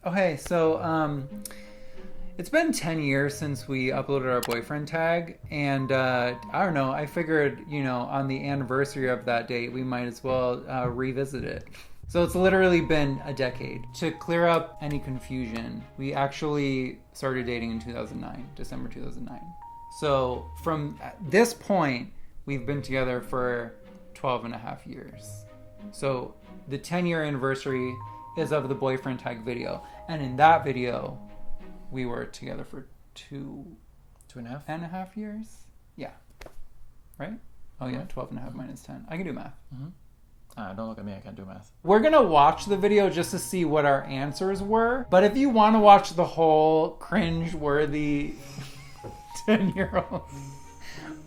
Okay, so it's been 10 years since we uploaded our boyfriend tag, and I don't know, I figured, on the anniversary of that date, we might as well revisit it. So it's literally been a decade. To clear up any confusion, we actually started dating in 2009, December 2009. So from this point, we've been together for 12 and a half years. So the 10-year anniversary is of the boyfriend tag video. And in that video, we were together for two and a half years? Yeah. Right? Oh yeah, 12 and a half minus 10. I can do math. Mm-hmm. Don't look at me, I can't do math. We're going to watch the video just to see what our answers were. But if you want to watch the whole cringe-worthy 10-year-old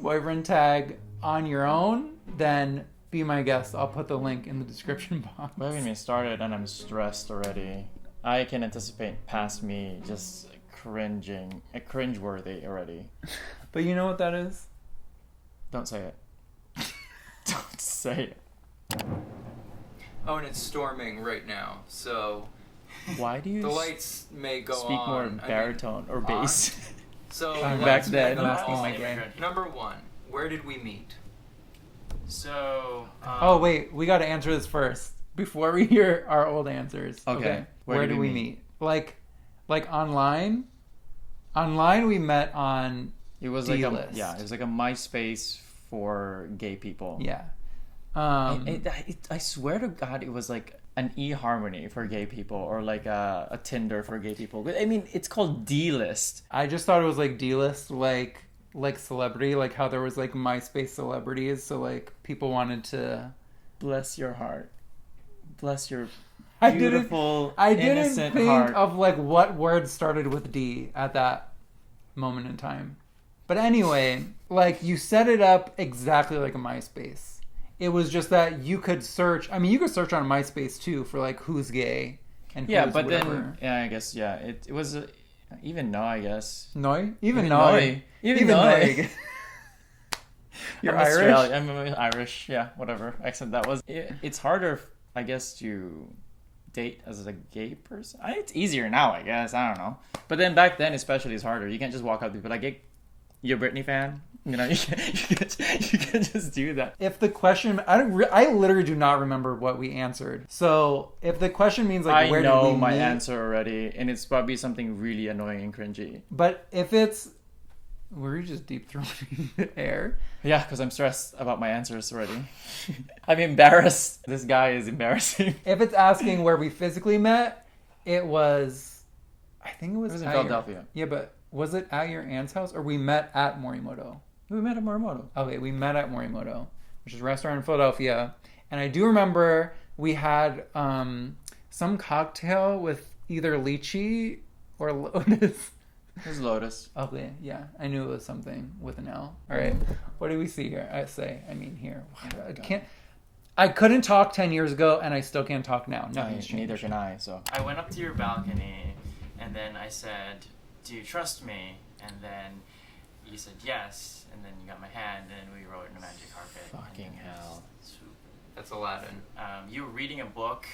boyfriend tag on your own, then be my guest. I'll put the link in the description box. We're having me started and I'm stressed already. I can anticipate past me just cringe-worthy already. But you know what that is? Don't say it. Don't say it. Oh, and it's storming right now, so why do you the lights may go speak on. more baritone or bass? So back then, masking my game. Number one, where did we meet? So. Oh wait, we got to answer this first before we hear our old answers. Okay. Where did we meet? Like online. Online, we met on. It was D-list. it was like a MySpace for gay people. Yeah. I swear to God, it was like an eHarmony for gay people or like a Tinder for gay people. I mean, it's called D-list. I just thought it was like D-list, like celebrity, like how there was like MySpace celebrities. So like people wanted to. Bless your heart. Bless your I beautiful, didn't innocent think heart. of like what words started with D at that moment in time. But anyway, like you set it up exactly like a MySpace. It was just that you could search. I mean, you could search on MySpace too for like who's gay and who's but whatever. then I guess it was even no, I guess. Noi? Even Noi. Even Noi. You're I'm Irish? I'm Irish, yeah, whatever accent that was. It's harder, I guess, to date as a gay person. It's easier now, I guess. I don't know. But then back then, especially, it's harder. You can't just walk up to people like, hey, you a Britney fan? You can just do that. If the question, I literally do not remember what we answered. So if the question means like, where did we meet? I know my answer already, and it's probably something really annoying and cringy. But if it's, were you just deep throating the air? Yeah, because I'm stressed about my answers already. I'm embarrassed. This guy is embarrassing. If it's asking where we physically met, it was, I think it was in Philadelphia. Yeah, but was it at your aunt's house or we met at Morimoto? We met at Morimoto. Okay, we met at Morimoto, which is a restaurant in Philadelphia. And I do remember we had some cocktail with either lychee or lotus. It was lotus. Okay, yeah. I knew it was something with an L. All right. What do we see here? Here. I couldn't talk 10 years ago, and I still can't talk now. Neither can I, so. I went up to your balcony, and then I said, do you trust me? And then you said yes, and then you got my hand, and we rode in a magic carpet. Fucking hell. That's Aladdin. You were reading a book,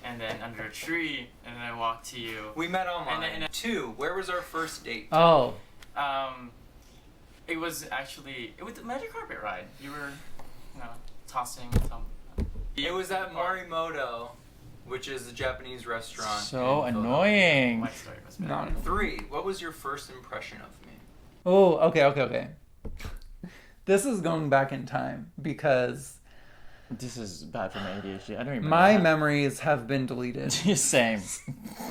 and then under a tree, and then I walked to you. We met online. And then, Two, where was our first date? Oh. It was the magic carpet ride. You were, tossing some. It was at Morimoto, which is a Japanese restaurant. So annoying. My story was bad. Three, what was your first impression of me? Oh, okay. This is going back in time because... This is bad for my ADHD. I don't remember. My memories have been deleted. Same.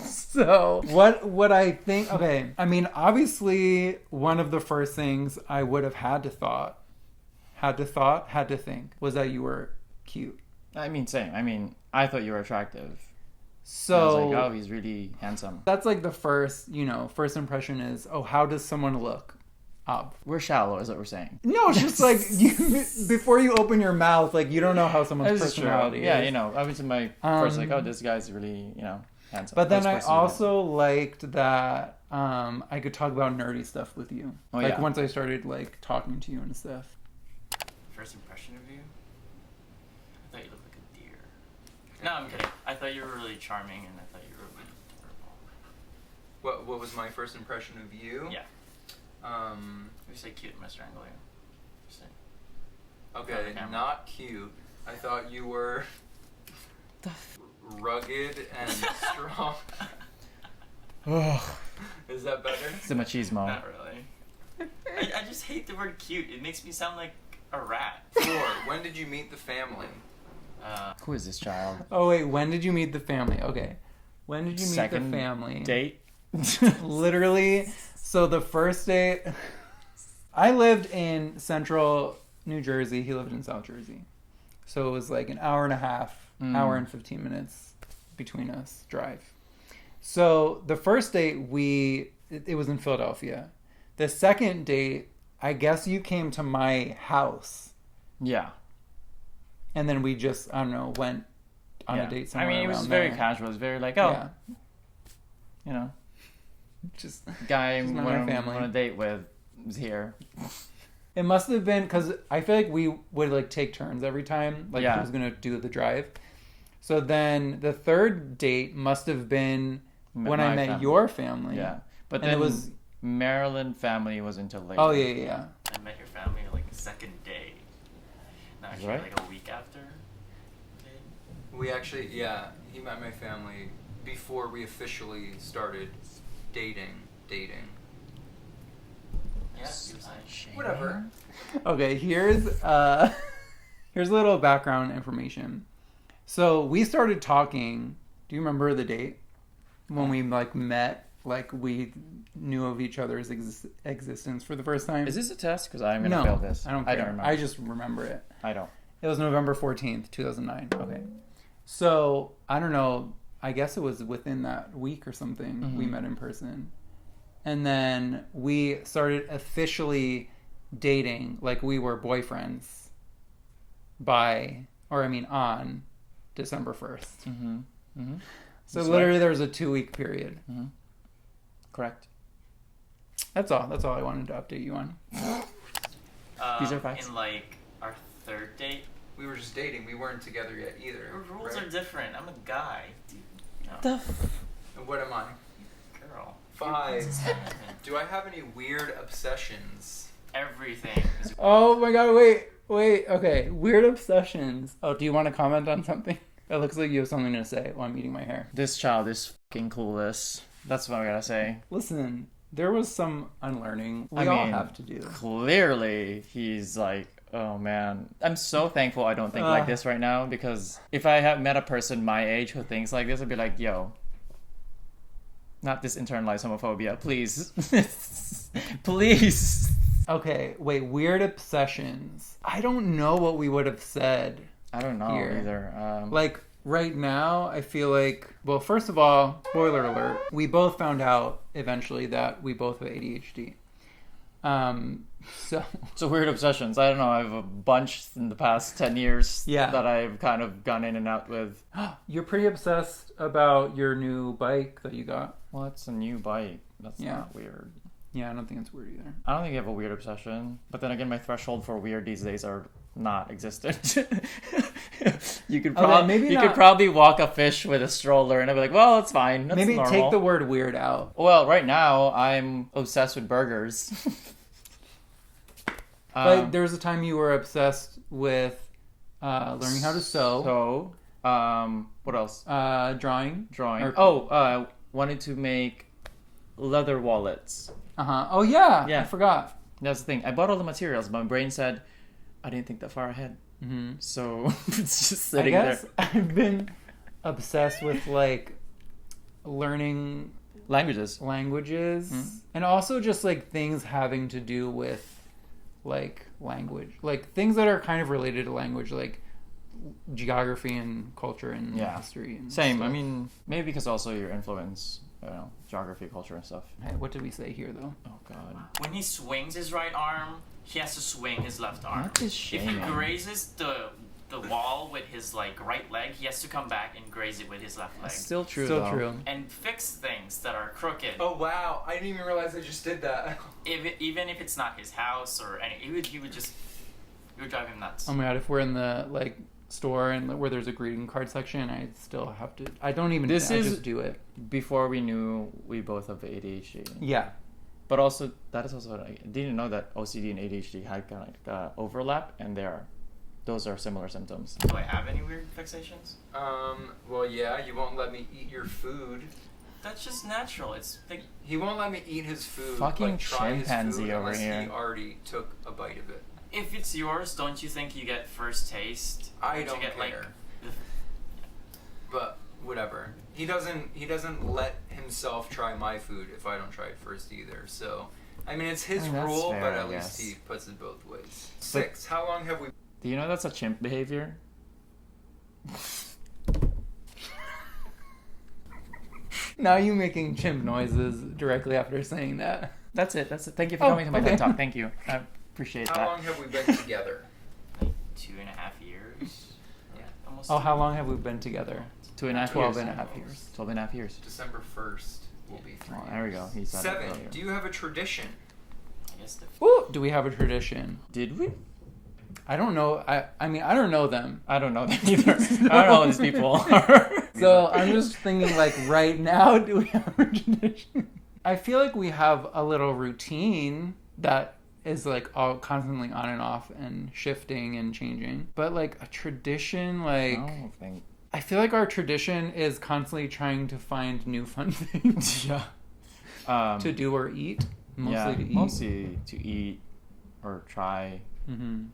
So, what I think... Okay, I mean, obviously, one of the first things I would have had to think, was that you were cute. I mean, same. I mean, I thought you were attractive. So... I was like, oh, he's really handsome. That's like the first impression is, oh, how does someone look? We're shallow, is what we're saying. No, it's just like before you open your mouth, like you don't know how someone's personality is. Yeah, obviously my first oh, this guy's really, handsome. But then I also liked that I could talk about nerdy stuff with you. Once I started talking to you and stuff. First impression of you? I thought you looked like a deer. No, I'm kidding. I thought you were really charming, and I thought you were really adorable. was my first impression of you? Yeah. We say cute, I'm gonna strangle you. Just say- Okay, camera. not cute. I thought you were rugged and strong. Is that better? It's the machismo. Not really. I just hate the word cute. It makes me sound like a rat. 4. When did you meet the family? Who is this child? Oh wait, when did you meet the family? Okay. When did you meet Second the family? Date? Literally, so the first day, I lived in central New Jersey. He lived in South Jersey. So it was like an hour and a half, hour and 15 minutes between us drive. So the first date, it was in Philadelphia. The second date, I guess you came to my house. Yeah. And then we just, I don't know, went on a date somewhere. I mean, it was around very there. casual. It was very like, Yeah. you know, Just guy I'm Just met my on family. a date with is here. It must have been because I feel like we would like take turns every time, like Yeah. who's gonna do the drive. So then the third date must have been when I My met family. your family. Yeah. But And then it was. Maryland family was until later. Oh yeah. I met your family like the second day. No, actually, Right. like a week after. We actually, he met my family before we officially started dating. Yeah, he was like, Whatever. Okay, here's here's a little background information. So we started talking. Do you remember the date when we like met? Like we knew of each other's existence for the first time. Is this a test? Because I'm gonna No, fail this. I don't care. remember. I just remember it. I don't. It was November 14th, 2009. Okay. So, I don't know. I guess it was within that week or something we met in person. And then we started officially dating, like we were boyfriends on December 1st. Mm-hmm. Mm-hmm. So That's literally right. there was a 2-week period. Mm-hmm. Correct. That's all I wanted to update you on. These are facts. In like our third date, We were just dating. We weren't together yet either. our rules are different. I'm a guy. Dude, no. And what am I? Girl. 5. Do I have any weird obsessions? Everything is Oh my god, wait, okay. Weird obsessions. Oh, do you want to comment on something? It looks like you have something to say while I'm eating my hair. This child is fucking clueless. That's what I gotta say. Listen, there was some unlearning we I all mean, have to do. Clearly, he's like, oh man. I'm so thankful I don't think like this right now, because if I had met a person my age who thinks like this, I'd be like, yo, not this internalized homophobia, please. Please. Okay, wait, weird obsessions. I don't know what we would have said. I don't know Here. either. Like, right now, I feel like, well, first of all, spoiler alert, we both found out eventually that we both have ADHD. So, So weird obsessions. I don't know. I have a bunch in the past 10 years that I've kind of gone in and out with. you're pretty obsessed about your new bike that you got. Well, it's a new bike. That's Yeah. not weird. Yeah, I don't think it's weird either. I don't think I have a weird obsession. But then again, my threshold for weird these days are not existent. You could not- probably walk a fish with a stroller and I'd be like, well, it's fine. That's Maybe normal. take the word weird out. Well, right now I'm obsessed with burgers. But there was a time you were obsessed with learning how to sew. What else? Drawing. Drawing. Wanted to make leather wallets. Oh, yeah. Yeah. I forgot. That's the thing. I bought all the materials. My brain said, I didn't think that far ahead. Mm-hmm. So it's just I sitting guess there. I've been obsessed with, like, learning Languages. languages. And also just, like, things having to do with, like, language. Like, things that are kind of related to language, like geography and culture and history. And Same. stuff. I mean, maybe because also your influence, geography, culture, and stuff. Hey, what did we say here, though? Oh, God. when he swings his right arm, he has to swing his left arm. What is If he shaming? grazes the wall with his like right leg, he has to come back and graze it with his left leg. Still true, Still though. true. And fix things that are crooked. Oh, wow. I didn't even realize I just did that. Even if it's not his house or any, he would drive him nuts. Oh my god, if we're in the, like, store and where there's a greeting card section, I still have to. I don't even. This I is- just do it. Before we knew we both have ADHD. Yeah. But also, that is also, I didn't know that OCD and ADHD had kind of like overlap, and those are similar symptoms. Do I have any weird fixations? Well, yeah. You won't let me eat your food. That's just natural. It's like, He won't let me eat his food. Fucking try his chimpanzee food over unless here. He already took a bite of it. if it's yours, don't you think you get first taste? I Don't don't you get, care. like, But whatever. He doesn't let himself try my food if I don't try it first either. So, I mean, it's his I mean, that's rule, fair, but I at least guess. he puts it both ways. 6. How long have we? Do you know that's a chimp behavior? Now you making chimp noises directly after saying that. That's it. Thank you for Oh, coming to my okay. TED Talk. Thank you. I appreciate How that. long have we been together? like 2.5 years. Yeah, almost. Oh, how long have we been together? 2.5 12 years. and a half years. 12 and a half years. December 1st will be 3 Oh, there we go. He said it 7. earlier. Do you have a tradition? I guess the Ooh, do we have a tradition? Did we? I don't know. I mean, I don't know them. I don't know that either. I don't know who these people are. So I'm just thinking, like, right now, do we have a tradition? I feel like we have a little routine that is, like, all constantly on and off and shifting and changing. But, like, a tradition, like, I don't think. I feel like our tradition is constantly trying to find new fun things Yeah. to do or eat. Mostly yeah, to eat. mostly to eat or try. Mm-hmm.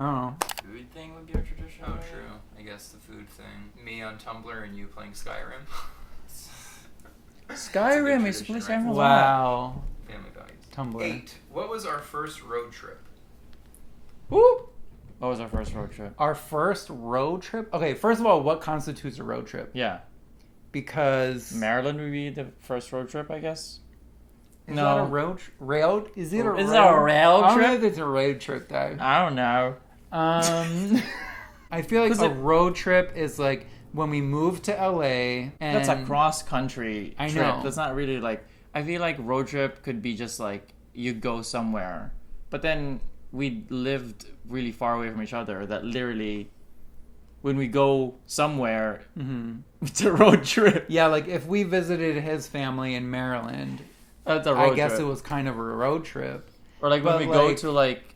I don't know. food thing would be our tradition. Oh, right? true. I guess the food thing. Me on Tumblr and you playing Skyrim. Skyrim is tradition, Skyrim right? a lot. Wow. Family values. Tumblr. 8. What was our first road trip? Woo! What was our first road trip? Our first road trip? Okay, first of all, what constitutes a road trip? Yeah. Because... Maryland would be the first road trip, I guess. Is No. that a road... Railed? Is it a Is road? that a rail I don't know trip? if it's a road trip, though. I don't know. I feel like 'Cause a it- road trip is like when we moved to LA and... That's a cross country I trip. know. That's not really like. I feel like road trip could be just like you go somewhere, but then we lived really far away from each other. That literally, when we go somewhere, Mhm. it's a road trip. Yeah, like if we visited his family in Maryland, That's a road I guess trip. it was kind of a road trip. Or like when but we go like- to like,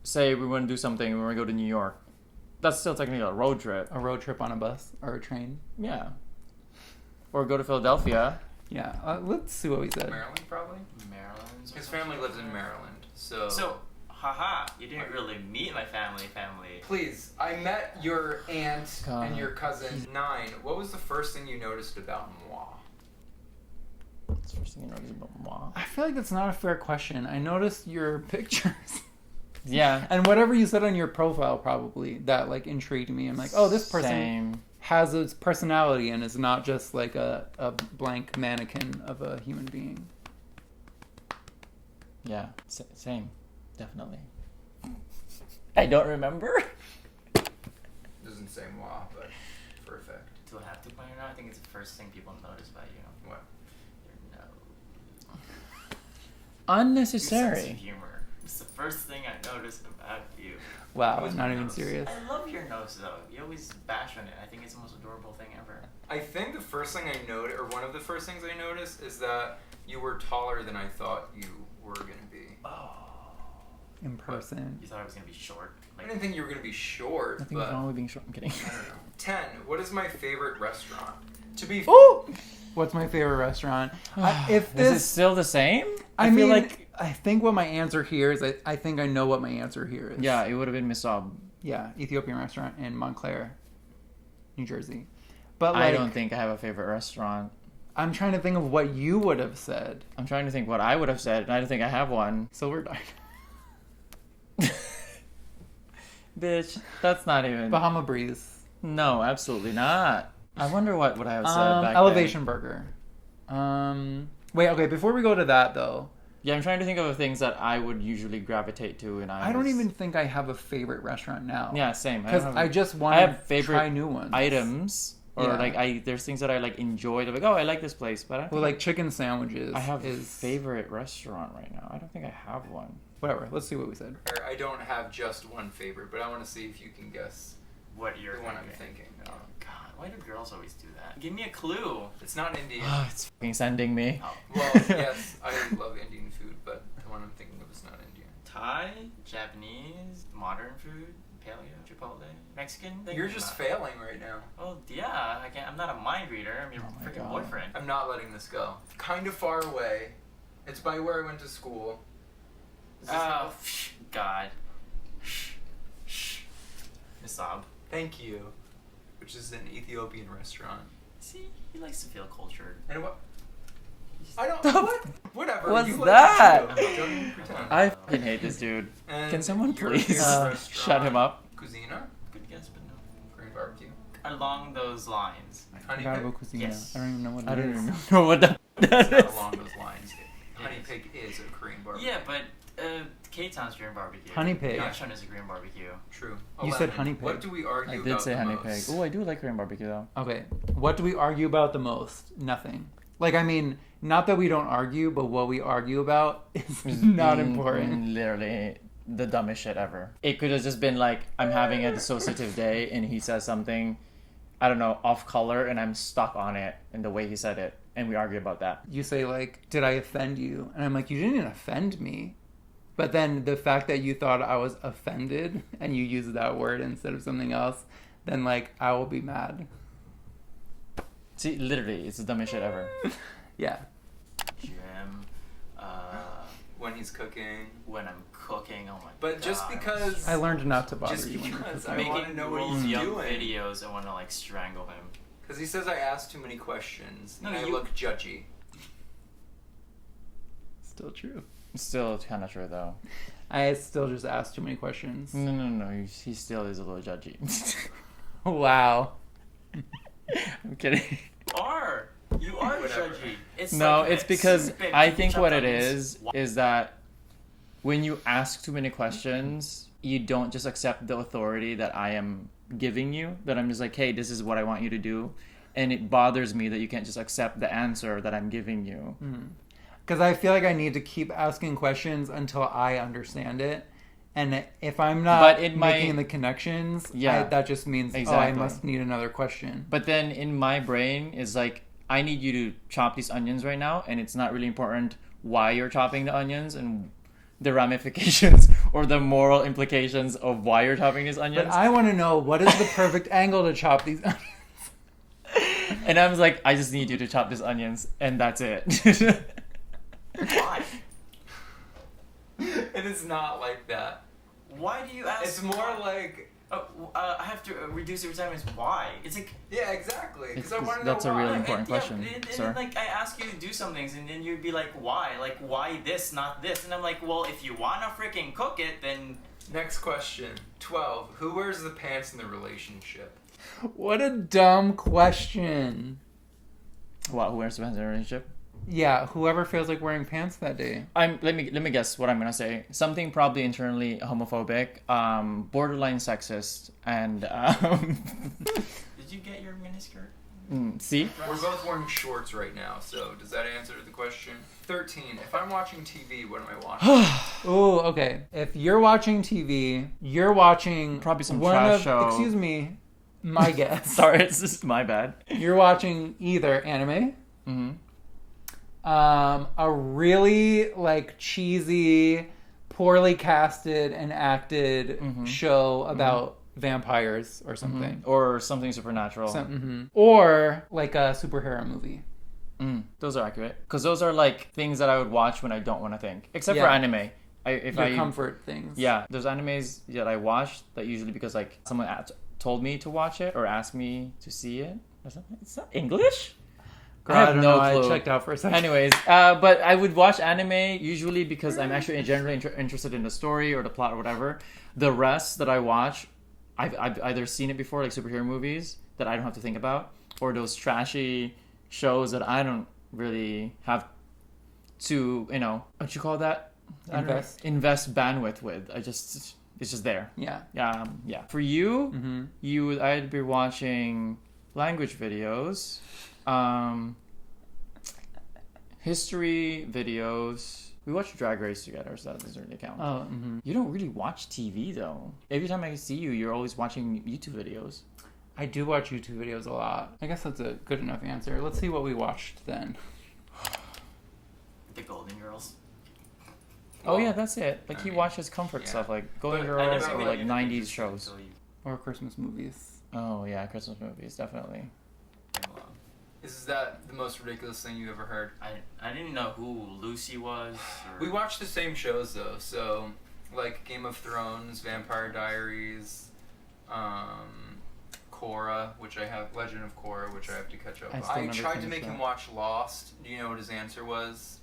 say we want to do something, we want to go to New York. That's still technically a road trip. A road trip on a bus or a train. Yeah. Or go to Philadelphia. Yeah, let's see what we said. Maryland, probably? Maryland's His family lives in Maryland, so... So, haha, you didn't really meet my family. Please, I met your aunt God. and your cousin. 9. What was the first thing you noticed about moi? That's the first thing you notice about moi. I feel like that's not a fair question. I noticed your pictures. Yeah. And whatever you said on your profile probably that like intrigued me. I'm like, oh, this person Same. has its personality and is not just like a blank mannequin of a human being. Yeah. Same. Definitely. I don't remember. Doesn't say moi, but for effect. Do I have to point it out? I think it's the first thing people notice about you. What? Your nose. Your sense Unnecessary. of humor. It's the first thing I noticed about you. Wow, was not my even nose. serious. I love your nose though. You always bash on it. I think it's the most adorable thing ever. I think the first thing I noticed, or one of the first things I noticed, is that you were taller than I thought you were going to be. Oh. In person. You thought I was gonna be short. I didn't think you were going to be short, I think but... it's only being short. I'm kidding. I don't know. 10. What is my favorite restaurant? To be... Ooh! What's my favorite restaurant? If Is it this, still the same? I feel mean, like I think what my answer here is, I think I know what my answer here is. yeah, it would have been Misab. Yeah, Ethiopian restaurant in Montclair, New Jersey. But I like, don't think I have a favorite restaurant. I'm trying to think of what you would have said. I'm trying to think what I would have said, and I don't think I have one. Silver Diner. Bitch, that's not even. Bahama Breeze. No, absolutely not. I wonder what would I have said back Elevation Burger. Wait, okay, before we go to that though, then. Yeah, I'm trying to think of things that I would usually gravitate to, and I don't even think I have a favorite restaurant now. Yeah, same. Because don't I have just I want have to favorite try new ones. items, or Yeah. like there's things that I like enjoy. They're like, oh, I like this place, but I don't Well, think like chicken sandwiches. I have a is favorite restaurant right now. I don't think I have one. Whatever. Let's see what we said. Or I don't have just one favorite, but I want to see if you can guess What you're the one I'm thinking. Oh God, why do girls always do that? Give me a clue. It's not Indian. It's fucking sending me. Oh. Well, yes, I love Indian food, but the one I'm thinking of is not Indian. Thai, Japanese, modern food, paleo, Chipotle, Mexican. You're just failing right now. Well, yeah, I can't. I'm not a mind reader. I'm your Oh my freaking God. boyfriend. I'm not letting this go. Kind of far away. It's by where I went to school. Is this Oh, God. Nisab. Thank you. Which is an Ethiopian restaurant. See, he likes to feel cultured. And what? I don't. What? Whatever. What's you like that? it too. Don't even pretend. I fucking hate this dude. And Can someone your please favorite shut him up? Cuisina? Good guess, but no. Korean barbecue. Along those lines. Honey Garbo pig? cuisine. Yes. I don't even know what it I don't is. even know what that It's not is. along those lines. Honey is. pig is a Korean barbecue. Yeah, but K-Town's Korean barbecue. Honey pig. Yangchun is a Korean barbecue. True. You said honey pig. What do we argue I about did say the honey most? pig. Oh, I do like Korean barbecue though. Okay. What do we argue about the most? Nothing. Like, I mean, not that we don't argue, but what we argue about is not important. Literally the dumbest shit ever. It could have just been like, I'm having a dissociative day and he says something, I don't know, off color, and I'm stuck on it in the way he said it, and we argue about that. You say, like, did I offend you? And I'm like, you didn't offend me. But then the fact that you thought I was offended and you used that word instead of something else, then, like, I will be mad. See, literally, it's the dumbest shit ever. Yeah. Gym. When he's cooking. When I'm cooking, oh my god. But just because I learned not to bother Just you. when you're because cooking. I want to making know what rules he's young doing. videos, I want to like strangle him. Because he says I ask too many questions. No, and I you- look judgy. Still true. Still kind of true though. I still just asked too many questions. No. He still is a little judgy. Wow. I'm kidding. You are Whatever. judgy. It's No, like it's this. because Babe, I can you think chop what it onions? is that when you ask too many questions, you don't just accept the authority that I am giving you. That I'm just like, hey, this is what I want you to do. And it bothers me that you can't just accept the answer that I'm giving you. Because I feel like I need to keep asking questions until I understand it. And if I'm not But it making might- the connections, Yeah. that just means, oh, I Exactly. must need another question. But then in my brain is like, I need you to chop these onions right now, and it's not really important why you're chopping the onions and the ramifications or the moral implications of why you're chopping these onions. But I want to know, what is the perfect angle to chop these onions? And I was like, I just need you to chop these onions, and that's it. Why? It is not like that. Why do you ask? It's more like, I have to reduce every time. It's why? It's like yeah, exactly. Because I It's- want to know that's a why. really important yeah, question, and sir. then, like I ask you to do some things, and then you'd be like, why? Like why this, not this? And I'm like, well, if you wanna freaking cook it, then Next question. 12. Who wears the pants in the relationship? What a dumb question. What? Who wears the pants in a relationship? Yeah, whoever feels like wearing pants that day. Let me guess what I'm gonna say. Something probably internally homophobic, borderline sexist, and did you get your miniskirt? see. We're both wearing shorts right now, so does that answer the question? 13. If I'm watching TV, what am I watching? Ooh, okay. If you're watching TV, you're watching Probably some one trash of, show. Excuse me, my guess. Sorry, it's just my bad. You're watching either anime, Mm-hmm. a really like cheesy, poorly casted and acted show about vampires or something. Or something supernatural. Or like a superhero movie. Those are accurate because those are like things that I would watch when I don't want to think, except for Yeah. anime. Your comfort things. Yeah, there's animes that I watch that usually because like someone told me to watch it or asked me to see it. Or something. It's not English. Girl, I don't know. I checked out for a second. Anyways, but I would watch anime usually because I'm actually generally interested in the story or the plot or whatever. The rest that I watch, I've either seen it before, like superhero movies that I don't have to think about, or those trashy shows that I don't really have to, what you call that? I don't know. Invest bandwidth with. It's just there. Yeah. Yeah. For you, you would either be watching language videos, history videos, We watched Drag Race together, so that doesn't really count. Oh, mm-hmm. You don't really watch TV though. Every time I see you, you're always watching YouTube videos. I do watch YouTube videos a lot. I guess that's a good enough answer. Let's see what we watched then. The Golden Girls. Oh yeah, that's it. Like he I mean, watches comfort yeah. stuff like Golden But I Girls never or really like 90s shows. Or Christmas movies. Oh yeah, Christmas movies, definitely. Is that the most ridiculous thing you ever heard? I didn't know who Lucy was. Or... We watched the same shows though, so like Game of Thrones, Vampire Diaries, Korra, which I have Legend of Korra, which I have to catch up I on. still I never tried to finished make him that. watch Lost. Do you know what his answer was?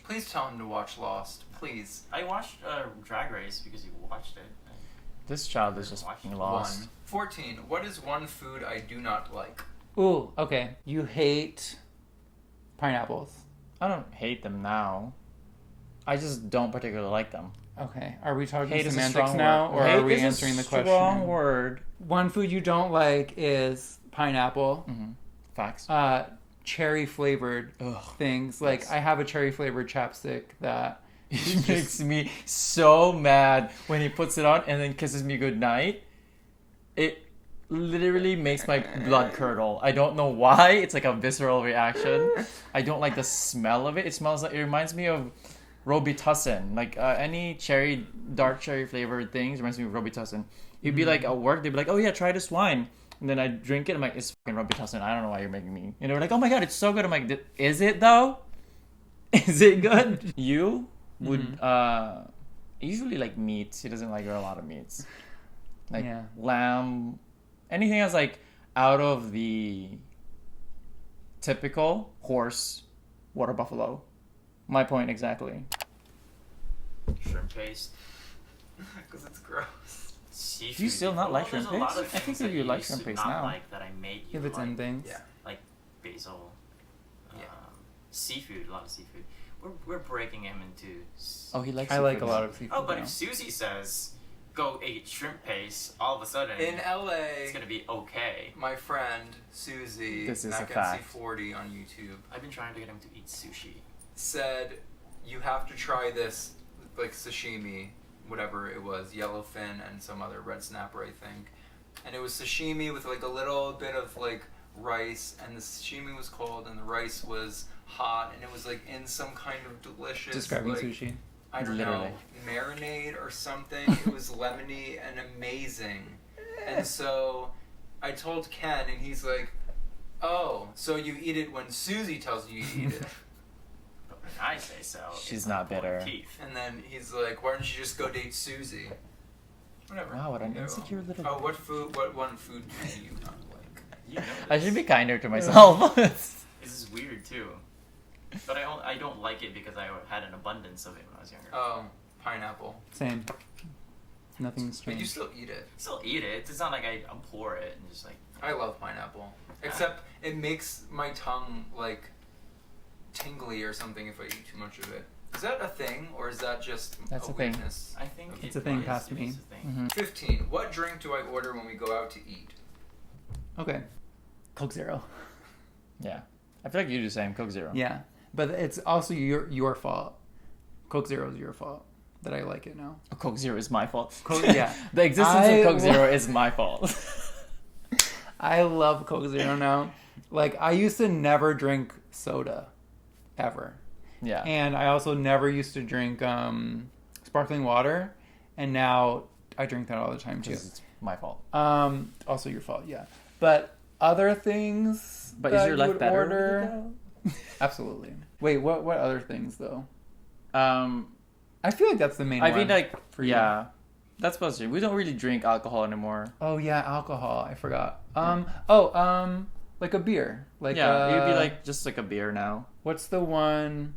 Please tell him to watch Lost, please. I watched Drag Race because you watched it. This child is just fucking lost. 14. What is one food I do not like? Ooh, okay. You hate pineapples. I don't hate them now. I just don't particularly like them. Okay. Are we talking Hate is a semantics strong now, word. or Hate are we is a answering the question? Strong word. One food you don't like is pineapple. Mm-hmm. Facts. Cherry flavored Ugh. things. Like Yes. I have a cherry flavored chapstick that It makes me so mad when he puts it on and then kisses me goodnight. It literally makes my blood curdle. I don't know why. It's like a visceral reaction. I don't like the smell of it. It smells like, it reminds me of Robitussin. Like any dark cherry flavored things reminds me of Robitussin. You'd be like at work, they'd be like, oh yeah, try this wine. And then I drink it, I'm like, it's fucking Robitussin. I don't know why you're making me. And they're like, oh my god, it's so good. I'm like, is it though? Is it good? You would usually like meats. He doesn't like a lot of meats. Like Yeah. lamb, anything that's like out of the typical horse, water buffalo. My point exactly. Shrimp paste. Because it's gross. Seafood. Do you still not like there's shrimp a lot paste? of I think things that that you like used shrimp to paste not now. like that I made you if it's like, in things. Yeah. like basil. Yeah. Seafood, a lot of seafood. We're breaking him into. Oh, he likes I like a seafood. lot of seafood. Oh, but now. if Susie says go eat shrimp paste, all of a sudden In LA, it's gonna be okay. my friend Susie, This is a McNC fact. 40 on YouTube, I've been trying to get him to eat sushi. said you have to try this, like sashimi, whatever it was, yellowfin and some other red snapper, I think. And it was sashimi with like a little bit of like rice, and the sashimi was cold and the rice was hot, and it was like in some kind of delicious Describing like, sushi. I don't Literally. know, marinade or something. It was lemony and amazing. And so I told Ken, and he's like, oh, so you eat it when Susie tells you you eat it. But when I say so, She's it's not pulling bitter. Teeth. And then he's like, why don't you just go date Susie? Whatever. Wow, what an You know. insecure little. Oh, what one food do you not like? You know I this. should be kinder to myself. This is weird too. But I don't like it because I had an abundance of it when I was younger. Oh, pineapple. Same. Nothing's But changed. you still eat it. Still eat it. It's not like I abhor it and just like. I love pineapple. Except it makes my tongue like tingly or something if I eat too much of it. Is that a thing, or is that just That's a a thing. weakness? I think It's it a thing is, past it me. is a thing. 15. What drink do I order when we go out to eat? Okay. Coke Zero. Yeah. I feel like you do the same. Coke Zero. Yeah. But it's also your fault. Coke Zero is your fault that I like it now. Oh, Coke Zero is my fault. Coke- yeah. The existence I of Coke lo- Zero is my fault. I love Coke Zero now. Like, I used to never drink soda. Ever. Yeah. And I also never used to drink sparkling water. And now I drink that all the time, too. Because it's my fault. Also your fault, yeah. But other things But that is your you life would better? order... Absolutely. Wait, what other things, though? Um, I feel like that's the main I one. mean, like, for you. yeah. That's supposed to. We don't really drink alcohol anymore. Oh, yeah, alcohol. I forgot. Like a beer. Like Yeah, it would be like just like a beer now. what's the one?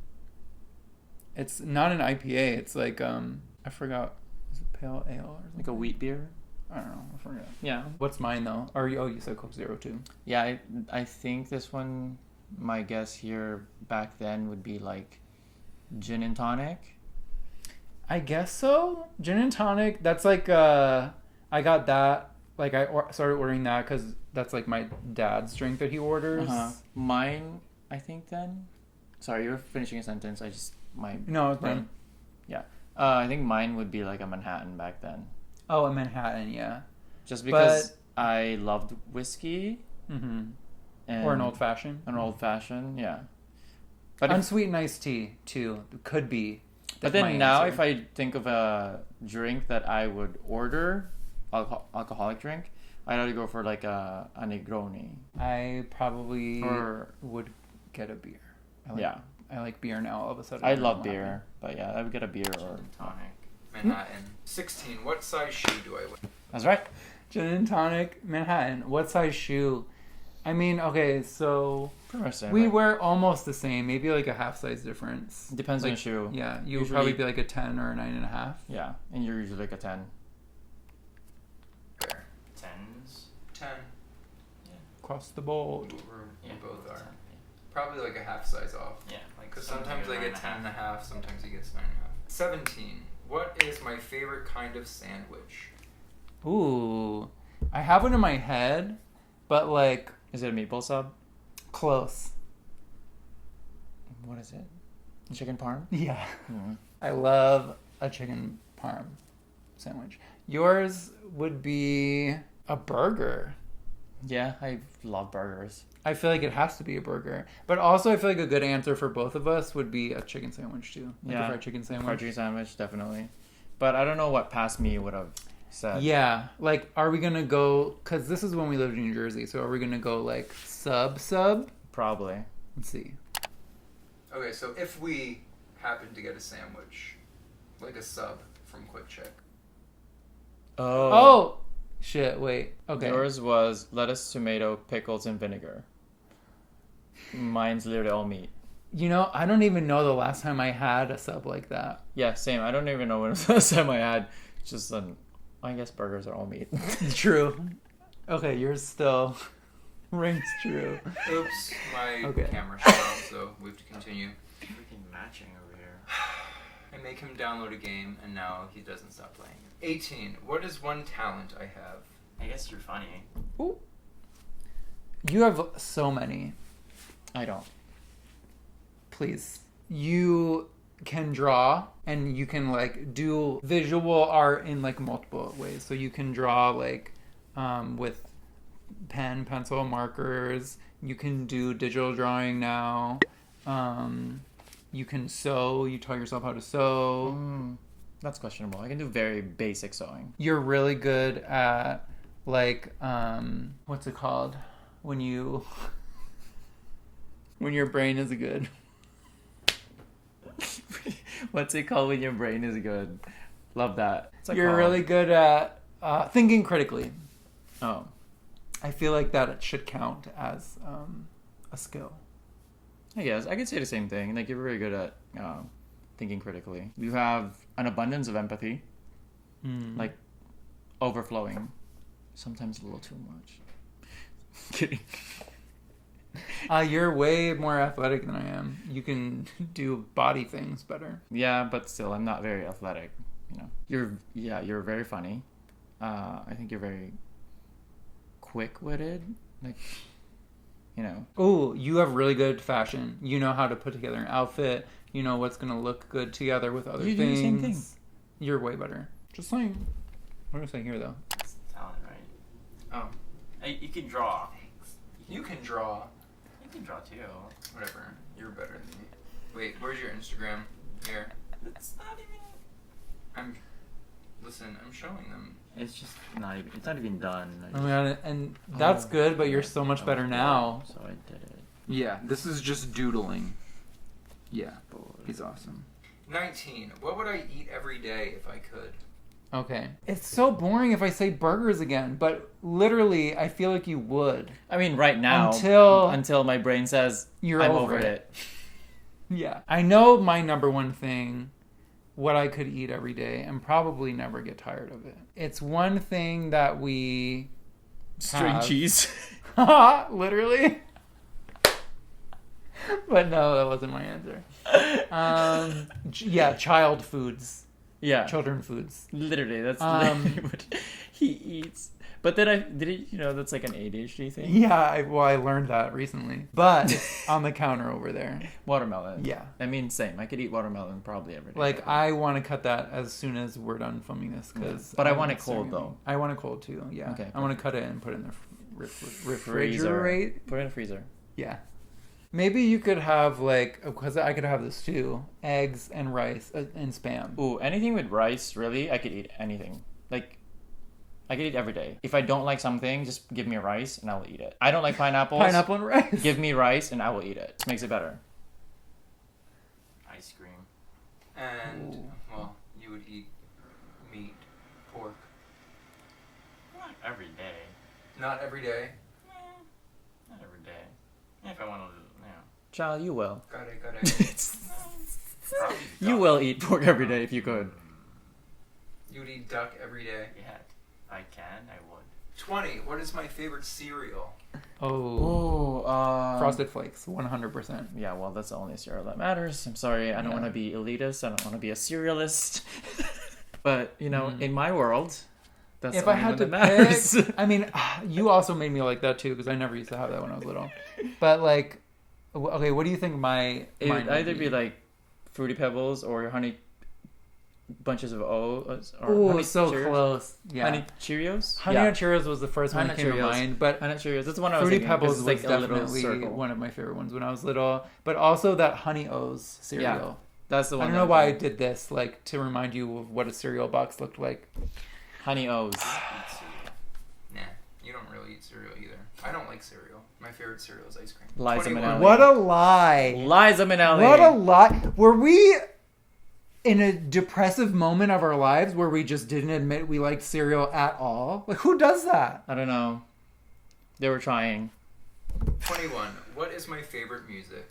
It's not an IPA. It's like I forgot. Is it pale ale or something? Like a wheat beer. I don't know. I forgot. Yeah. What's mine though? Or you said Coke Zero too. Yeah, I think this one, my guess here back then would be like gin and tonic. I guess so. Gin and tonic. That's like I got that. Like started ordering that because that's like my dad's drink that he orders. Mine, I think then. Sorry, you're finishing a sentence. I just my No, it's brain. fine. Yeah. I think mine would be like a Manhattan back then. Oh, in Manhattan, yeah. Just because I loved whiskey. Mm-hmm. And Or an old fashioned. An old fashioned, yeah. But Unsweetened iced tea too could be. but That's then my now, answer. if I think of a drink that I would order, alcoholic drink, I'd either go for like a Negroni. I probably Or would get a beer. I like beer now. All of a sudden, I I'm love happy. beer, but yeah, I would get a beer Gin or. and tonic. Manhattan. 16. What size shoe do I wear? That's right. Gin and tonic, Manhattan. What size shoe? I mean, okay, so Pretty much same. we like, wear almost the same. Maybe like a half size difference. depends on like, the shoe. Yeah, you would Usually- probably be like a 10 or a 9.5. Yeah, and you're usually like a 10. Fair. 10s. 10. Across the board. We Yeah, both are. 10, Probably like a half size off. yeah, like Because sometimes I get 10.5, sometimes he gets 9.5. 17. What is my favorite kind of sandwich? Ooh, I have one in my head, but like Is it a meatball sub? close. What is it? Chicken parm? Yeah. Mm. I love a chicken parm sandwich. Yours would be a burger. Yeah, I love burgers. I feel like it has to be a burger. But also I feel like a good answer for both of us would be a chicken sandwich too. Like Yeah. a fried chicken sandwich. Fried chicken sandwich, definitely. But I don't know what past me would have said. Yeah. Like, are we going to go, because this is when we lived in New Jersey, so are we going to go like sub? Probably. Let's see. Okay, so if we happen to get a sandwich, like a sub from Quick Check. Oh! Shit, wait. Okay. Yours was lettuce, tomato, pickles, and vinegar. Mine's literally all meat. You know, I don't even know the last time I had a sub like that. Yeah, same. I don't even know when was the last time I had just I guess burgers are all meat. True. Okay, yours still rings true. Oops, my Okay. camera shut off, so we have to continue. Freaking matching over here. I make him download a game, and now he doesn't stop playing. 18. What is one talent I have? I guess you're funny. Ooh. You have so many. I don't. Please. You can draw, and you can like do visual art in like multiple ways. So you can draw like with pen, pencil, markers. You can do digital drawing now. You can sew. You taught yourself how to sew. That's questionable. I can do very basic sewing. You're really good at like what's it called when you when your brain is good. What's it called when your brain is good? Love that. What's that You're called? really good at thinking critically. Oh. I feel like that should count as a skill. I guess I could say the same thing. Like you're very good at thinking critically. You have an abundance of empathy, like overflowing. Sometimes a little too much. Kidding. You're way more athletic than I am. You can do body things better. Yeah, but still, I'm not very athletic. You know, you're very funny. I think you're very quick-witted. Like, you know. Ooh, you have really good fashion. You know how to put together an outfit. You know what's gonna look good together with other You things. do the same thing. You're way better. Just saying. What am I saying here though? It's talent, right? Oh, You can draw. you can draw. You can draw too. Whatever. You're better than me. Wait, where's your Instagram? Here. It's not even. Listen, I'm showing them. It's just not even. It's not even done. Oh my god, and that's good, but you're so much better now. So I did it. Yeah, this is just doodling. Yeah, he's awesome. 19. What would I eat every day if I could? Okay. It's so boring if I say burgers again, but literally, I feel like you would. I mean, right now, Until my brain says you're I'm over over it. it. Yeah. I know my number one thing, what I could eat every day, and probably never get tired of it. It's one thing that we String have. cheese. Literally. But no, that wasn't my answer. Yeah, child foods. Yeah. Children foods. Literally, that's Um, literally what he eats. But then you know that's like an ADHD thing? Yeah, I learned that recently. But it's on the counter over there. Watermelon. Yeah. I mean, same. I could eat watermelon probably every day. Like, I want to cut that as soon as we're done filming this. But I want it cold, though. I want it cold, too. Yeah. Okay, I want to cut it and put it in the refrigerator. Put it in the freezer. Yeah. Maybe you could have, like, because I could have this too, eggs and rice and Spam. Ooh, anything with rice, really? I could eat anything. Like, I could eat every day. If I don't like something, just give me rice and I will eat it. I don't like pineapples. Pineapple and rice. Give me rice and I will eat it. It makes it better. Ice cream. And, well, you would eat meat, pork. Not every day. Not every day. Not every day. If I want to, Child, you will. Got it. probably You duck. will eat pork every day if you could. You would eat duck every day. Yeah, if I can, I would. 20. What is my favorite cereal? Oh. Oh, Frosted Flakes, 100%. Yeah, well, that's the only cereal that matters. I'm sorry, I don't want to be elitist. I don't want to be a cerealist. But, you know, in my world, that's If the I only had one to that matters. pick, I mean, you also made me like that too, because I never used to have that when I was little. But, like, okay, what do you think It would mine either be like Fruity Pebbles or honey bunches of O's or Oh, honey so Cheerios. close. Yeah. Honey Cheerios. Honey Nut Cheerios was the first one that Honey came to Cheerios. mind, but Honey Cheerios. That's the one I was Fruity thinking, 'cause Pebbles it's was like a little definitely circle. one of my favorite ones when I was little. But also that Honey O's cereal. Yeah, that's the one. I don't know why I did this, like to remind you of what a cereal box looked like. Honey O's. Eat cereal. Nah, you don't really eat cereal either. I don't like cereal. My favorite cereal is ice cream. Liza 21. Minnelli. What a lie! Liza Minnelli. What a lie! Were we in a depressive moment of our lives where we just didn't admit we liked cereal at all? Like, who does that? I don't know. They were trying. 21. What is my favorite music?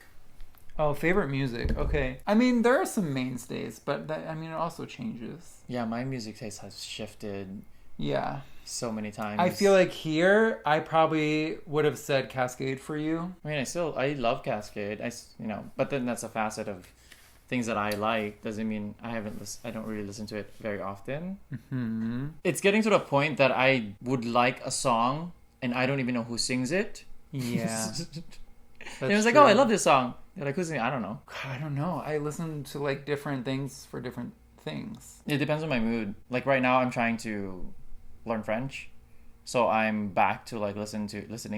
Oh, favorite music. Okay. I mean, there are some mainstays, but that, I mean, it also changes. Yeah, my music taste has shifted Yeah. so many times. I feel like here, I probably would have said Cascade for you. I mean, I love Cascade. But then that's a facet of things that I like. Doesn't mean I don't really listen to it very often. Mm-hmm. It's getting to the point that I would like a song and I don't even know who sings it. Yeah. And it was like, oh, I love this song. They're like, who's singing? I don't know. I don't know. I listen to like different things for different things. It depends on my mood. Like right now, I'm trying to learn French, so I'm back to like listening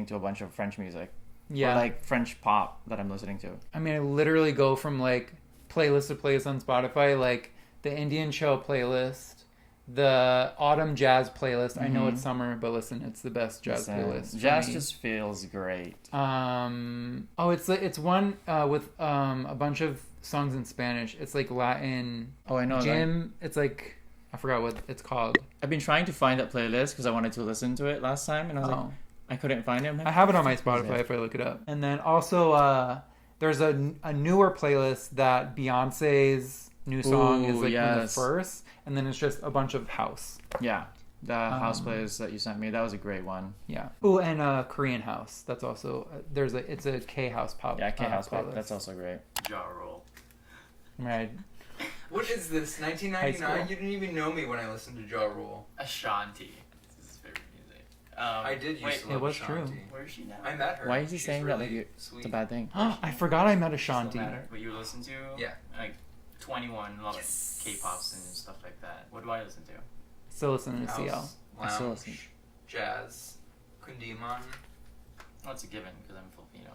to a bunch of French music. Yeah. Or like French pop that I'm listening to. I mean, I literally go from like playlist to playlist on Spotify, like the Indian Show playlist, the autumn jazz playlist. I know it's summer, but listen, it's the best jazz playlist. for Jazz me. just feels great. It's one with a bunch of songs in Spanish. It's like Latin. Oh, I know. Jim. It's like I forgot what it's called. I've been trying to find that playlist because I wanted to listen to it last time, and I was like, I couldn't find it. I'm like, I have it on my "What is Spotify it?" if I look it up. And then also there's a newer playlist that Beyonce's new song is Ooh, like one of the yes. first, and then it's just a bunch of house. Yeah, the house playlist that you sent me, that was a great one. Yeah. Oh, and Korean house. That's also it's a K house pop. Yeah, K House playlist. that's also great. Jaw roll. Right. What is this? High 1999? school. You didn't even know me when I listened to Ja Rule. Ashanti. This is his favorite music. I did used to love it was true. Ashanti. Where is she now? I met her. Why is he She's saying that really like sweet. it's a bad thing? I forgot I met Doesn't Ashanti. matter. What you listen to? Yeah. Like 21, a lot of K-pops and stuff like that. What do I listen to? Still listening to CL. House, I still lounge, listen. jazz, kundiman. Well, it's a given because I'm Filipino.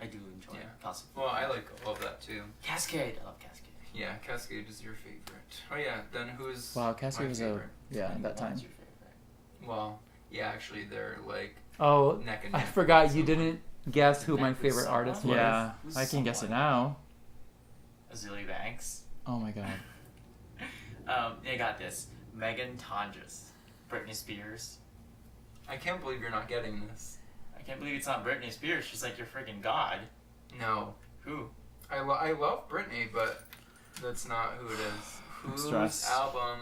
I do enjoy Yeah. classical. Well, I like all of that too. Cascade. I love Cascade. Yeah, Cascade is your favorite. Oh yeah, then who's Wow, Cassie my was favorite? at that time. What's your favorite? Well, yeah, actually they're like Oh, neck and I neck. forgot you Someone. didn't guess who my Neck with favorite someone? artist was. Yeah, Who's I can guess it someone? now. Azealia Banks. Oh my god. I got this. Megan Tonjes. Britney Spears. I can't believe you're not getting this. I can't believe it's not Britney Spears. She's like your freaking god. No, Who? I love Britney, but that's not who it is. Whose stressed. album?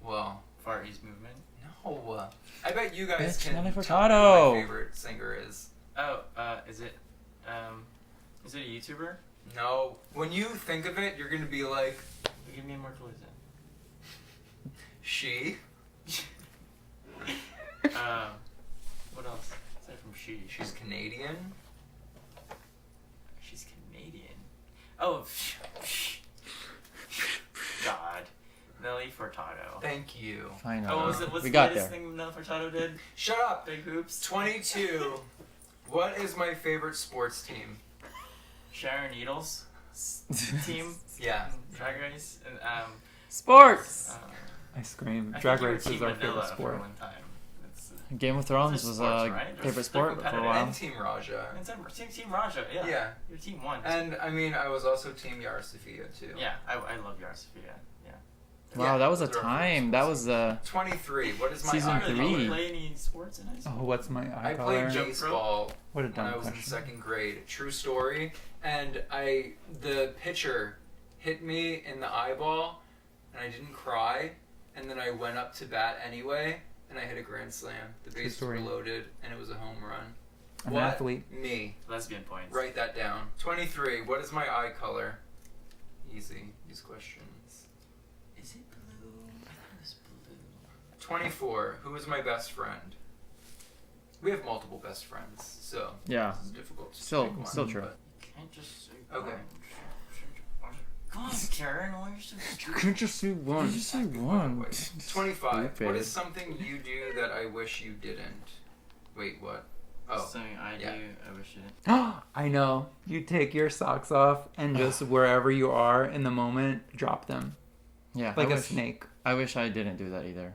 Well, Far East Movement. no. I bet you guys Bitch, can Nelly tell me Furtado. who my favorite singer is. Oh, is it a YouTuber? No. When you think of it, you're gonna be like, Give me more clues then. she. What else? Aside from she. She's Canadian. She's Canadian. Oh, God. Nelly Furtado. Thank you. Fine. Oh, what's we the got latest there. thing Nelly Furtado did? Shut up. Big hoops. 22. What is my favorite sports team? Sharon Needles team. Yeah. Drag Race. And, Sports. I scream. I Drag think you were race is Team our Manila favorite for sport. one time. It's, Game of Thrones It's was sports, a right? favorite They're sport for a competitive. while. And Team Raja. Team Raja, yeah. Yeah. Your team won. And I mean, I was also Team Yara Sofia too. Yeah, I love Yara Sofia. Yeah. Wow, that was a those are our time. favorite That sports. was the 23. What is my Season eye I three. didn't color? really play any sports in high school. Oh, what's my eye I color? played baseball What a when dumb I was in question. second grade. True story. And the pitcher hit me in the eyeball, and I didn't cry. And then I went up to bat anyway, and I hit a grand slam. The True bases story. were loaded, and it was a home run. I'm What? an athlete. Me. Lesbian points. Write that down. 23. What is my eye color? Easy. These questions. Is it blue? I thought it was blue. 24. Who is my best friend? We have multiple best friends, so yeah. this is difficult. To Still- pick one, still true. but- You can't just say Okay. one. Come on, Karen. Why are you so Could just say one. Just say one. 25. What Stupid. is something you do that I wish you didn't? Wait, what? Oh, Something I yeah. do, I wish you didn't. I know. You take your socks off and just wherever you are in the moment, drop them. Yeah. Like I a wish, snake. I wish I didn't do that either.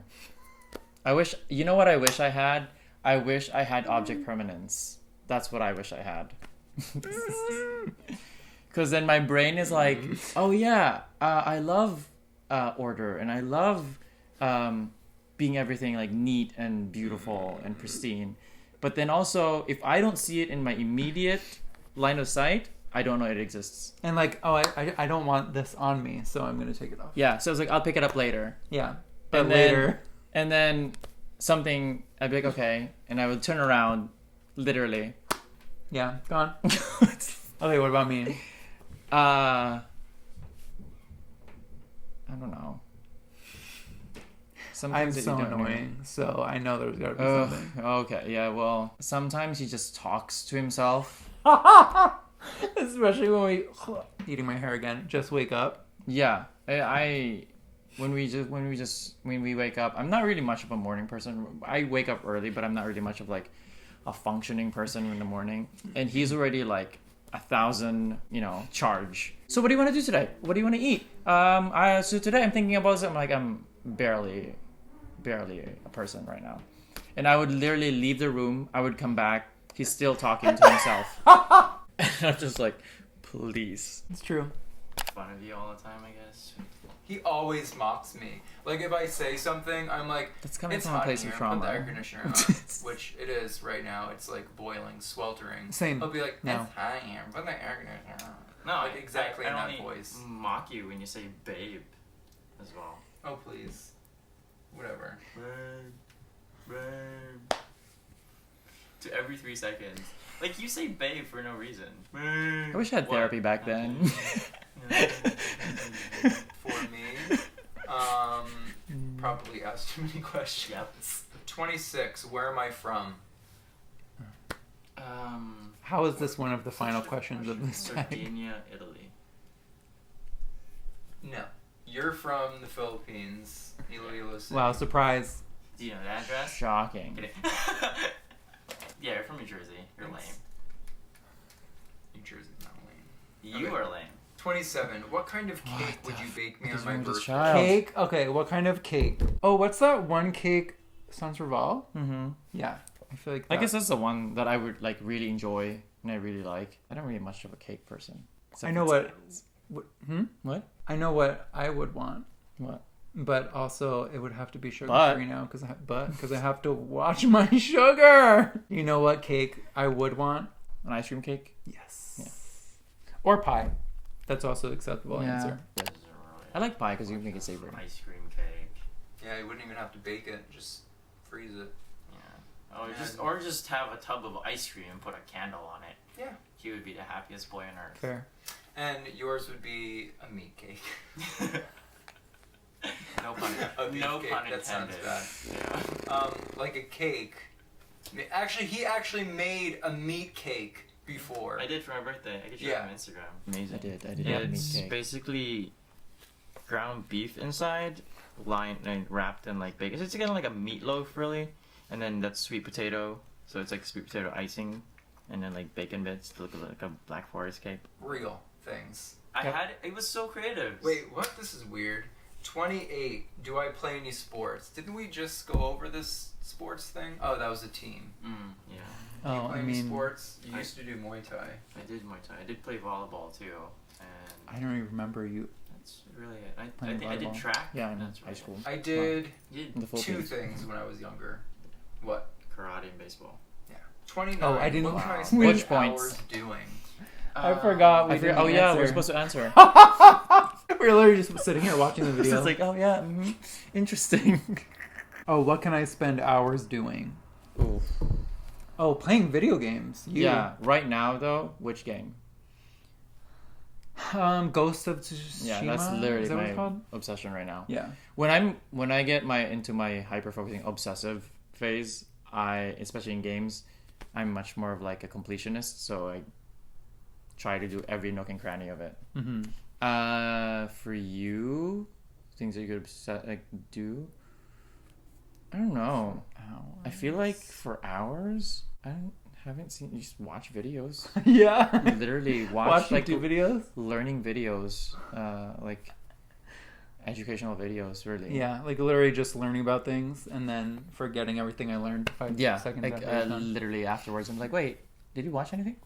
I wish. You know what I wish I had? I wish I had object permanence. That's what I wish I had. Because then my brain is like, oh yeah, I love order and I love being everything like neat and beautiful and pristine. But then also, if I don't see it in my immediate line of sight, I don't know it exists. And like, oh, I don't want this on me, so I'm going to take it off. Yeah, so it's like, I'll pick it up later. Yeah. But And then- later. And then something, I'd be like, okay. And I would turn around, literally. Yeah, gone. Okay, what about me? I don't know. Some I'm things that so you don't know. annoying, so I know there's got to be Ugh, something. okay, yeah, well, sometimes he just talks to himself. Especially when we... Eating my hair again. Just wake up. Yeah, when we wake up, I'm not really much of a morning person. I wake up early, but I'm not really much of like a functioning person in the morning. And he's already like 1,000, charge. So what do you want to do today? What do you want to eat? So today I'm thinking about something. Like, I'm barely a person right now. And I would literally leave the room. I would come back. He's still talking to himself. And I'm just like, please. It's true. Fun of you all the time, I guess. He always mocks me. Like, if I say something, I'm like, That's coming it's from a hot place in of here, put the trauma. air conditioner on. Which it is right now. It's like boiling, sweltering. Same. I'll be like, No. it's hot in here, put the air conditioner on. No, Like, exactly I in that only voice. mock you when you say babe as well. Oh, please. Whatever. Babe. To every 3 seconds. Like, you say babe for no reason. I wish I had therapy back then. For me, probably asked too many questions. Yep. 26. Where am I from? How is this one of the final questions of this tag? Sardinia, Italy. No. You're from the Philippines. Iloilo City. Wow, surprise. Do you know the address? Shocking. Kidding. Yeah, you're from New Jersey. You're Thanks. lame. New Jersey's not lame. You Okay. are lame. 27. What kind of cake would you bake me what on is my wrong with this birthday? child? Cake? Okay, what kind of cake? Oh, what's that one cake? Sans Rival? Mm-hmm. Yeah, I feel like I that. guess that's the one that I would like really enjoy and I really like. I don't really much of a cake person. Except I know for what... today. What? I know what I would want. What? But also, it would have to be sugar But- free now because I have to watch my sugar. You know what cake I would want? An ice cream cake? Yes. Yeah. Or pie. That's also acceptable Yeah. answer. This is a really I like pie because you can make it savory. ice cream cake. Yeah, you wouldn't even have to bake it. Just freeze it. Yeah. Oh, Yeah. or just have a tub of ice cream and put a candle on it. Yeah. He would be the happiest boy on earth. Fair. And yours would be a meat cake. No pun. A beef No cake. pun That sounds intended. bad. Like a cake. Actually, he actually made a meat cake before. I did for my birthday. I could show Yeah. you on Instagram. Amazing. I did. It's Meat cake. basically ground beef inside, lined and wrapped in like bacon. It's kind of like a meatloaf, really. And then that's sweet potato. So it's like sweet potato icing, and then like bacon bits to look like a Black Forest cake. Real things. It was so creative. Wait, what? This is weird. 28. Do I play any sports? Didn't we just go over this sports thing? Oh, that was a team. Yeah. Do you Oh, play I any mean, sports? You used to do Muay Thai. I did Muay Thai. I did play volleyball too, and I don't even remember you. that's really it. I Playing think I did volleyball? track. Yeah, in That's high really school. I did You did In the two Philippines. things when I was younger. What? karate and baseball. 29. Oh, I didn't- What can I Wow. spend Which points? hours doing? I forgot. I forgot. Oh yeah, we're supposed to answer. We're literally just sitting here watching the video. It's like, oh yeah, interesting. Oh, what can I spend hours doing? Ooh. Oh, playing video games. You. Yeah. Right now though, which game? Ghost of Tsushima. Yeah, that's literally Is that what my it's called? obsession right now. Yeah. When I get into my hyper focusing obsessive phase, especially in games, I'm much more of like a completionist, so I try to do every nook and cranny of it. Mm-hmm. For you, things that you could do. I don't know. I feel like for hours, haven't seen. You just watch videos. Yeah. Literally watch like YouTube videos. learning videos, like educational videos. Really. Yeah, like literally just learning about things and then forgetting everything I learned 5 Yeah. seconds Like after it's done. literally afterwards, I'm like, wait, did you watch anything?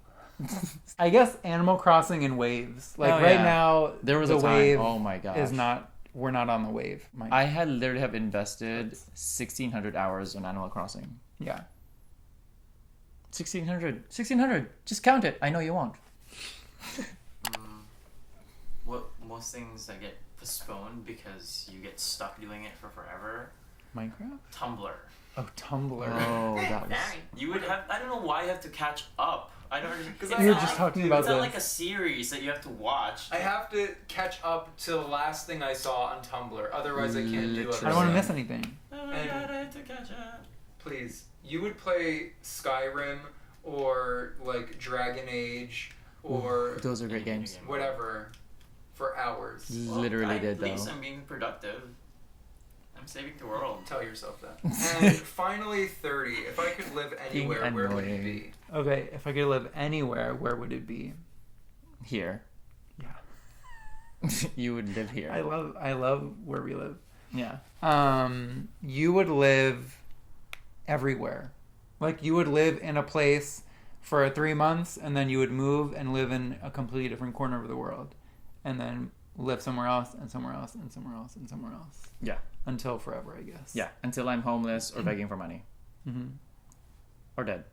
I guess Animal Crossing and waves. Like Oh, right yeah. now, There was the a time. wave Oh my gosh. is not. We're not on the wave. I had literally have invested 1,600 hours on Animal Crossing. Yeah. 1,600. Just count it. I know you won't. What most things that get postponed because you get stuck doing it for forever. Minecraft. Tumblr. Oh, Tumblr. Oh, that was. You would have. I don't know why you have to catch up. I don't. Because We were just talking about It's not this. like a series that you have to watch. I have to catch up to the last thing I saw on Tumblr. Otherwise, I can't do Literally. other I don't want to stuff. miss anything. Oh my god, I have to catch up. Please. You would play Skyrim or like Dragon Age or Those are great games. whatever for hours. Literally did At least though. I'm being productive. I'm saving the world. Tell yourself that. And finally, 30. If I could live anywhere, where would it annoying. be? Okay, if I could live anywhere, where would it be? Here. Yeah. You would live here. I love where we live. Yeah. You would live everywhere. Like you would live in a place for 3 months and then you would move and live in a completely different corner of the world and then live somewhere else and somewhere else and somewhere else and somewhere else. Yeah. Until forever, I guess. Yeah. Until I'm homeless or begging for money. Mm-hmm. Or dead.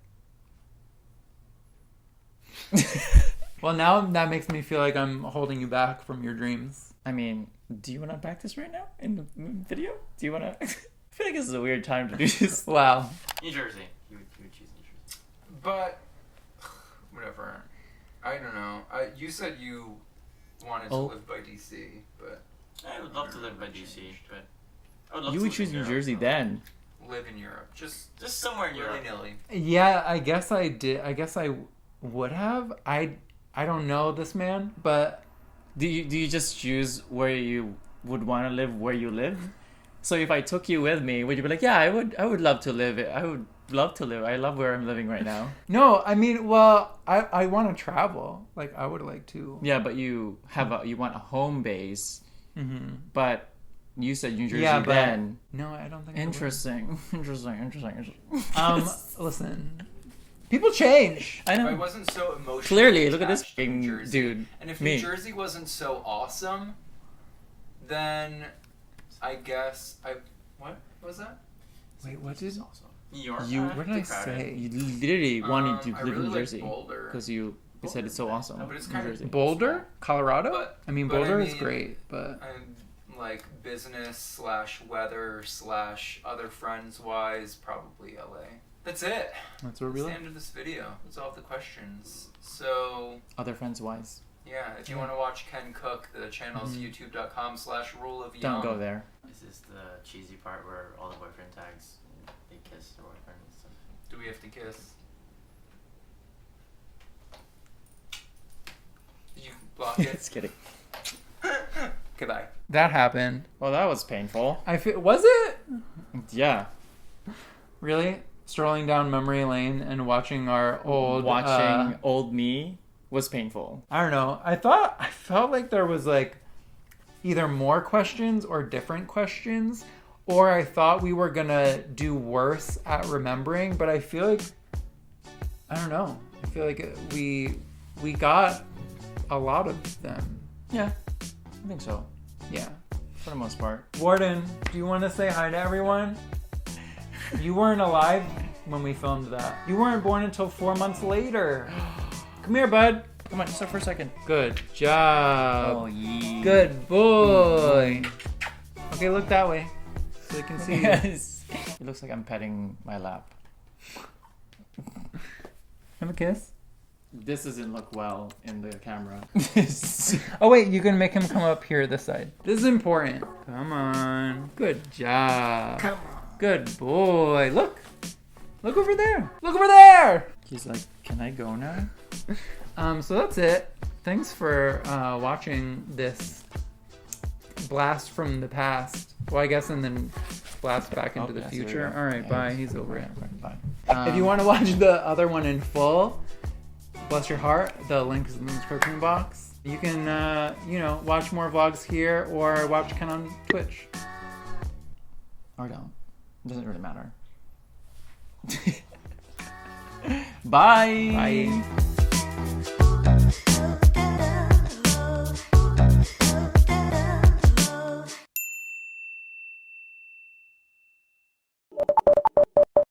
Well, now that makes me feel like I'm holding you back from your dreams. I mean, do you want to unpack this right now in the video? Do you want to? I feel like this is a weird time to do this. Wow. New Jersey. You would choose New Jersey. But whatever. I don't know. You said you wanted to Oh. live by DC, but I would love to live by DC, but I would love You to would live choose in New Europe, Jersey though. then. live in Europe. Just Just somewhere in Europe. willy-nilly. Yeah, I guess I did. I guess I would have. I don't know this man, but Do you just choose where you would want to live where you live? So if I took you with me, would you be like, yeah, I would love to live it. I would love to live. I love where I'm living right now. no, I mean, well, I want to travel. Like I would like to. Yeah, but you want a home base, Mm-hmm. but you said New Jersey Yeah, but then. no, I don't think. I would. Interesting. Interesting. Listen, people change. I If I know. wasn't so emotionally Clearly, look at this attached to New fucking Jersey, dude. And if Me. New Jersey wasn't so awesome, then I guess what was that? Wait, what did? Also. New York. What did I say? You literally wanted to I live really in like Jersey Boulder. because you said it's so awesome. No, but it's New kind of Jersey. Boulder, Colorado. But- I mean, but I Boulder is mean- great, but I'm like business / weather / other friends wise, probably LA. That's it. that's where That's we the live. end of this video. That's all of the questions. So Other friends wise. Yeah, if you want to watch Ken cook, the channel's youtube.com/ruleofyoung. Don't go there. This is the cheesy part where all the boyfriend tags, they kiss their boyfriend and stuff. Do we have to kiss? Did you block it? Just kidding. Goodbye. That happened. Well, that was painful. Was it? Yeah. Really? Strolling down memory lane and watching our old... Watching old me was painful. I don't know. I felt like there was like either more questions or different questions, or I thought we were gonna do worse at remembering, but I feel like, I don't know. I feel like we got a lot of them. Yeah, I think so. Yeah. For the most part. Warden, do you want to say hi to everyone? You weren't alive when we filmed that. You weren't born until 4 months later. Come here, bud. Come on, just stop for a second. Good job. Oh, yeah. Good boy. Okay, look that way so they can see you. Yes. It looks like I'm petting my lap. Have a kiss. This doesn't look well in the camera. Oh wait, you can make him come up here this side. This is important. Come on. Good job. Come on. Good boy. Look. Look over there. Look over there. He's like, can I go now? So that's it. Thanks for watching this blast from the past. Well, I guess, and then blast back into the yes, future. there we go. All right, Yeah, bye. yes. He's over it. Bye. If you want to watch the other one in full, bless your heart, the link is in the description box. You can, watch more vlogs here or watch Ken on Twitch. Or don't. It doesn't really matter. Bye. Bye.